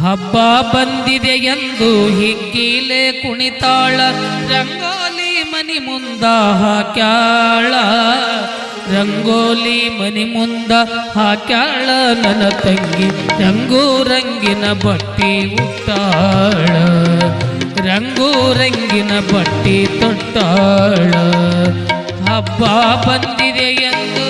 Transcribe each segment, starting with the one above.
ಹಬ್ಬ ಬಂದಿದೆ ಎಂದು ಹಿಗ್ಗಿಲೆ ಕುಣಿತಾಳ, ರಂಗೋಲಿ ಮನಿ ಮುಂದ ಹಾಕ್ಯಾಳ. ರಂಗೋಲಿ ಮನಿ ಮುಂದ ಹಾಕ್ಯಾಳ ನನ್ನ ತಂಗಿ, ರಂಗು ರಂಗಿನ ಬಟ್ಟಿ ಉಟ್ಟಾಳ. ರಂಗು ರಂಗಿನ ಬಟ್ಟಿ ತೊಟ್ಟಾಳ. ಹಬ್ಬ ಬಂದಿದೆ ಎಂದು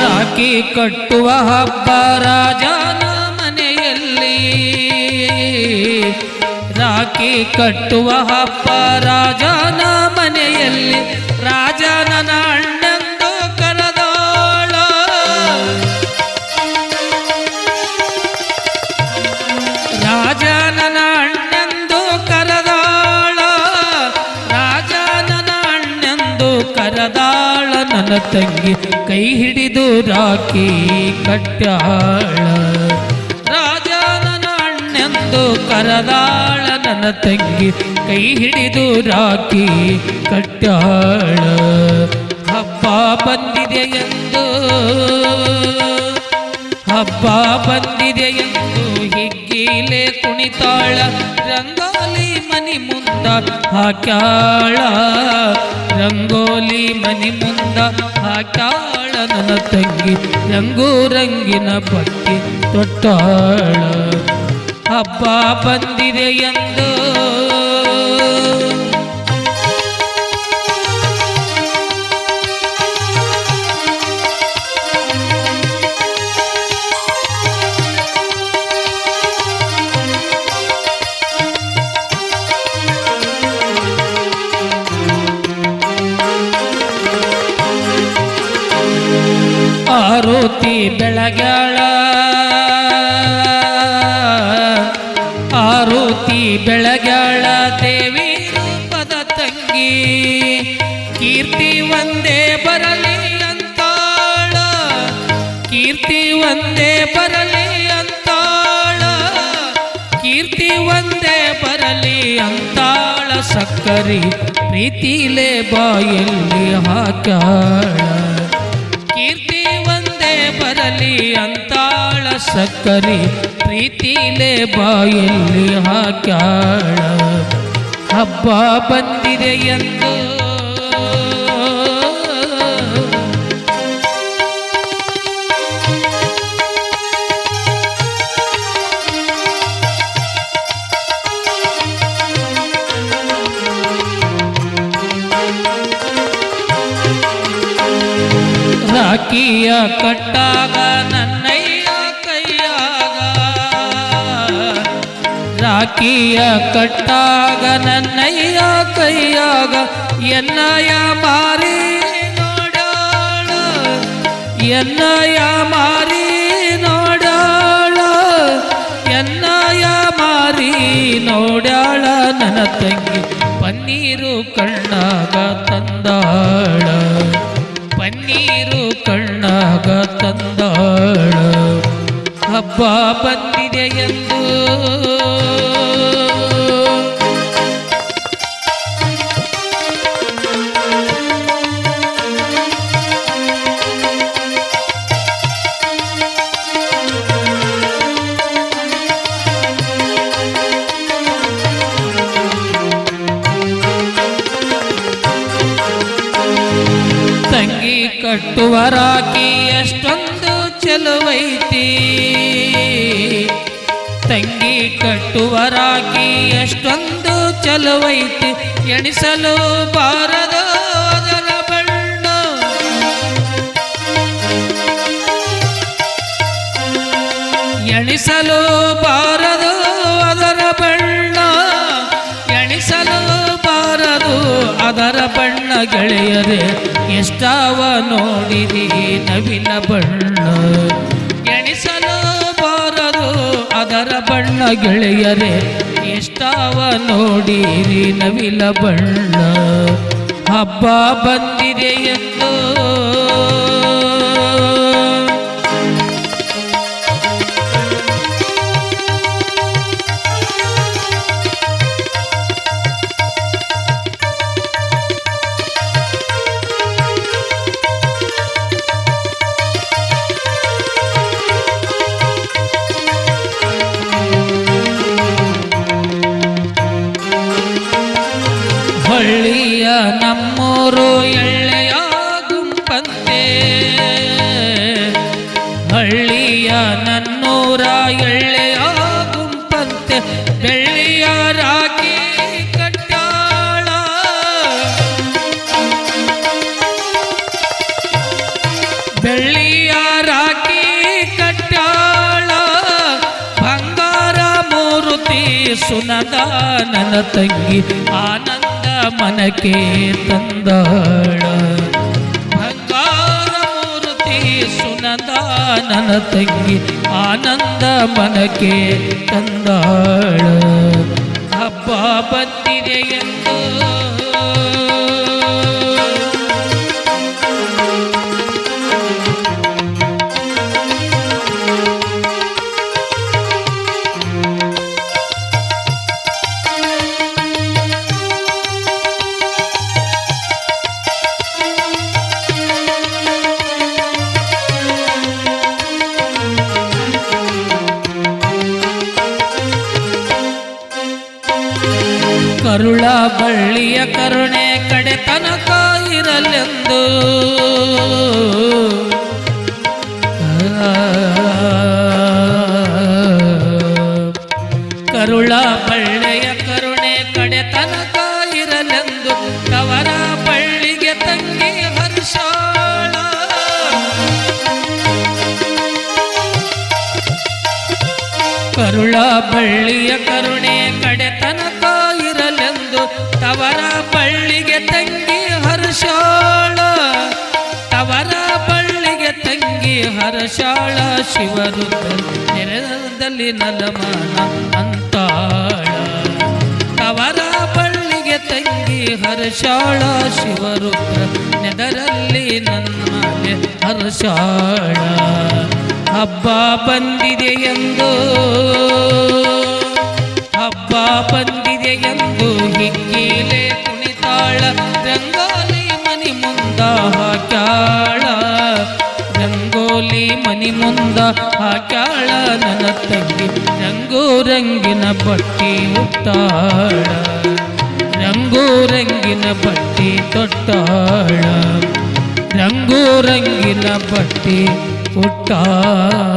ರಾಖಿ ಕಟ್ಟುವ ಹಬ್ಬ ರಾಜನ ಮನೆಯಲ್ಲಿ. ರಾಖಿ ಕಟ್ಟುವ ಹಬ್ಬ ರಾಜನ ಮನೆಯಲ್ಲಿ, ರಾಜನ ಅಣ್ಣಂದು ಕರೆದಾಳ. ರಾಜನ ಅಣ್ಣಂದು ಕರೆದಾಳ. ರಾಜನ ಅಣ್ಣಂದು ಕರೆದಾಳ ನನ್ನ ತಂಗಿ, ಕೈ ಹಿಡಿದು ರಾಖಿ ಕಟ್ಟಾಳ. ರಾಜನ ಅಣ್ಣೆಂದು ಕರೆದಾಳ ನನ್ನ ತಂಗಿ, ಕೈ ಹಿಡಿದು ರಾಖಿ ಕಟ್ಟಾಳ. ಹಬ್ಬ ಬಂದಿದೆ ಎಂದು, ಹಬ್ಬ ಬಂದಿದೆ ಎಂದು ಹಿಗ್ಗಿಲೆ ಕುಣಿತಾಳ, ರಂಗೋಲಿ ಮನಿ ಮುಂದ ಹಾಕ್ಯಾಳ. ರಂಗೋಲಿ ಮನಿ ಮುಂದ ಹಾಕ್ಯಾಳ ನನ್ನ ತಂಗಿ, ರಂಗು ರಂಗಿನ ಬಟ್ಟಿ ತೊಟ್ಟಾಳ. ಹಬ್ಬ ಬಂದಿದೆ ಎಂದು ಆರುತಿ ಬೆಳಗ್ಯಾಳ. ಆರುತಿ ಬೆಳಗ್ಯಾಳ ದೇವಿ ರೂಪದ ತಂಗಿ, ಕೀರ್ತಿ ಒಂದೇ ಬರಲಿ ಅಂತಾಳ. ಕೀರ್ತಿ ಒಂದೇ ಬರಲಿ ಅಂತಾಳ. ಕೀರ್ತಿ ಒಂದೇ ಬರಲಿ ಅಂತಾಳ. ಸಕ್ಕರಿ ಪ್ರೀತಿಲೇ ಬಾಯಲ್ಲಿ ಹಾಕ್ಯಾಳ. ಕೀರ್ತಿ ಒಂದೇ ಬರಲಿ ಅಂತಾಳ. ಸಕ್ಕರಿ ಪ್ರೀತಿಲೇ ಬಾಯಲ್ಲಿ ಹಾಕ್ಯಾಳ. ಹಬ್ಬ ಬಂದಿದೆ ಎಂದು ರಾಖಿಯ ಕಟ್ಟಾಗ ನನ್ನಯ್ಯ ಕೈಯಾಗ. ರಾಖಿಯ ಕಟ್ಟಾಗ ನನ್ನಯ್ಯ ಕೈಯಾಗ, ಎನ್ನಯ ಮಾರಿ ನೋಡಾಳ. ಎನ್ನಯ ಮಾರಿ ನೋಡಾಳ. ಎನ್ನಯ ಮಾರಿ ನೋಡಾಳ ನನ್ನ ತಂಗಿ, ಪನ್ನೀರು ಕಣ್ಣಾಗ ತಂದಾಳ. ಪನ್ನೀರು ಕಣ್ಣಾಗ ತಂದಾಳ. ಹಬ್ಬ ಬಂದಿದೆ ಎಂದು ತಂಗಿ ಕಟ್ಟುವ ರಾಖಿ ಎಷ್ಟೊಂದು ಚೆಲುವೈತಿ. ತಂಗಿ ಕಟ್ಟುವ ರಾಖಿ ಎಷ್ಟೊಂದು ಚೆಲುವೈತಿ, ಎಣಿಸಲು ಬಾರದು ಅದರ ಬಣ್ಣ. ಎಣಿಸಲು ಬಾರದು ಅದರ ಬಣ್ಣ. ಎಣಿಸಲು ಬಾರದು ಅದರ ಬಣ್ಣ. ಗೆಳೆಯರೇ ಎಷ್ಟಾವ ನೋಡಿರಿ ನವಿಲ ಬಣ್ಣ. ಎಣಿಸಲು ಬಾರದು ಅದರ ಬಣ್ಣ. ಗೆಳೆಯರೇ ಎಷ್ಟಾವ ನೋಡಿರಿ ನವಿಲ ಬಣ್ಣ. ಹಬ್ಬ ಬಂದಿದೆ ಎಂದು ನೂರ ಎಳ್ಳೆಯ ಗುಂಪಂತೆ ಬೆಳ್ಳಿಯ ರಾಖಿ ಕಟ್ಟಾಳ ಬೆಳ್ಳಿಯ ರಾಖಿ ಕಟ್ಟಾಳ ಬಂಗಾರ ಮೂರುತಿ ಸುನದ ನನ್ನ ತಂಗಿ ಆನಂದ ಮನಕ್ಕೆ ತಂದಾಳ ಬಂಗಾರ ಮೂರುತಿ ಸುನದ ನನ್ನ ತಂಗಿ ಆನಂದ ಮನಕ್ಕೆ ತಂದಾಳ ಹಬ್ಬ ಬಂದಿದೆ ಎಂದು ಕರುಳ ಬಳ್ಳಿಯ ಕರುಣೆ ಕಡೆ ತನಕ ಇರಲೆಂದು ಕರುಳ ಬಳ್ಳಿಯ ಕರುಣೆ ಕಡೆ ತನಕ ಇರಲೆಂದು ತವರ ಬಳ್ಳಿಗೆ ತಂಗಿ ಹರ್ಷಾಳ ಕರುಳ ಬಳ್ಳಿಯ ಕರುಣೆ ಕಡೆ ತನಕ ತವರ ಬಳ್ಳಿಗೆ ತಂಗಿ ಹರ್ಷಾಳ ತವರ ಬಳ್ಳಿಗೆ ತಂಗಿ ಹರ್ಷಾಳ ಶಿವರುದ್ರ ನೆರದಲ್ಲಿ ನಲಮಾನ ಅಂತಾಳ ತವರ ಬಳ್ಳಿಗೆ ತಂಗಿ ಹರ್ಷಾಳ ಶಿವರುದ್ರ ನೆದರಲ್ಲಿ ನನ್ನ ಹರ್ಷಾಳ ಹಬ್ಬ ಬಂದಿದೆ ಎಂದು ಹಬ್ಬ ಬಂದಿದೆ ಎಂದು ಹಿಕ್ಕೀಲೆ ಕುಣಿತಾಳ ರಂಗೋಲಿ ಮನಿ ಮುಂದ ಹಾಕ್ಯಾಳ ರಂಗೋಲಿ ಮನಿ ಮುಂದ ಹಾಕ್ಯಾಳ ನನ್ನ ತಂಗಿ ರಂಗು ರಂಗಿನ ಬಟ್ಟಿ ಉಟ್ಟಾಳ ರಂಗು ರಂಗಿನ ಬಟ್ಟಿ ತೊಟ್ಟಾಳ ರಂಗು ರಂಗಿನ ಬಟ್ಟಿ ಉಟ್ಟಾಳ